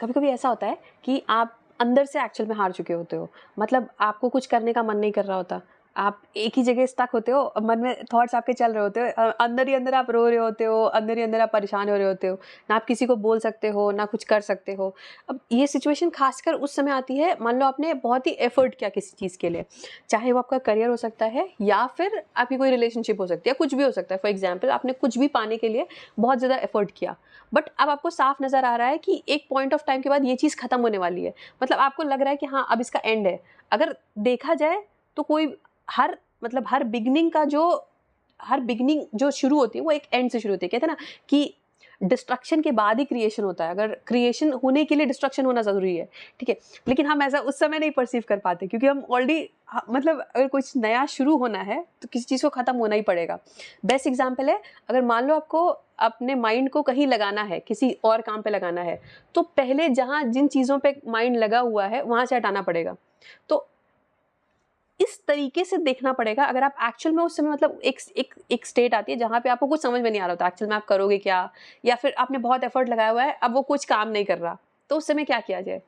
कभी कभी ऐसा होता है कि आप अंदर से एक्चुअल में हार चुके होते हो, मतलब आपको कुछ करने का मन नहीं कर रहा होता, आप एक ही जगह स्टक होते हो, मन में थॉट्स आपके चल रहे होते हो, अंदर ही अंदर आप रो रहे होते हो, अंदर ही अंदर आप परेशान हो रहे होते हो, ना आप किसी को बोल सकते हो ना कुछ कर सकते हो। अब ये सिचुएशन खासकर उस समय आती है, मान लो आपने बहुत ही एफर्ट किया किसी चीज़ के लिए, चाहे वो आपका करियर हो सकता है या फिर आपकी कोई रिलेशनशिप हो सकती है, कुछ भी हो सकता है। फॉर एग्जाम्पल आपने कुछ भी पाने के लिए बहुत ज़्यादा एफर्ट किया, बट अब आपको साफ नज़र आ रहा है कि एक पॉइंट ऑफ टाइम के बाद ये चीज़ खत्म होने वाली है, मतलब आपको लग रहा है कि हाँ अब इसका एंड है। अगर देखा जाए तो कोई हर मतलब हर बिगनिंग जो शुरू होती है वो एक एंड से शुरू होती है। कहते हैं ना कि डिस्ट्रक्शन के बाद ही क्रिएशन होता है, अगर क्रिएशन होने के लिए डिस्ट्रक्शन होना ज़रूरी है, ठीक है। लेकिन हम ऐसा उस समय नहीं परसीव कर पाते, क्योंकि हम ऑलरेडी मतलब अगर कुछ नया शुरू होना है तो किसी चीज़ को ख़त्म होना ही पड़ेगा। बेस्ट एग्जाम्पल है, अगर मान लो आपको अपने माइंड को कहीं लगाना है, किसी और काम पे लगाना है, तो पहले जहाँ जिन चीज़ों पे माइंड लगा हुआ है वहाँ से हटाना पड़ेगा। तो इस तरीके से देखना पड़ेगा। अगर आप एक्चुअल में उस समय मतलब एक स्टेट आती है जहाँ पे आपको कुछ समझ में नहीं आ रहा होता एक्चुअल में आप करोगे क्या, या फिर आपने बहुत एफर्ट लगाया हुआ है अब वो कुछ काम नहीं कर रहा, तो उस समय क्या किया जाए?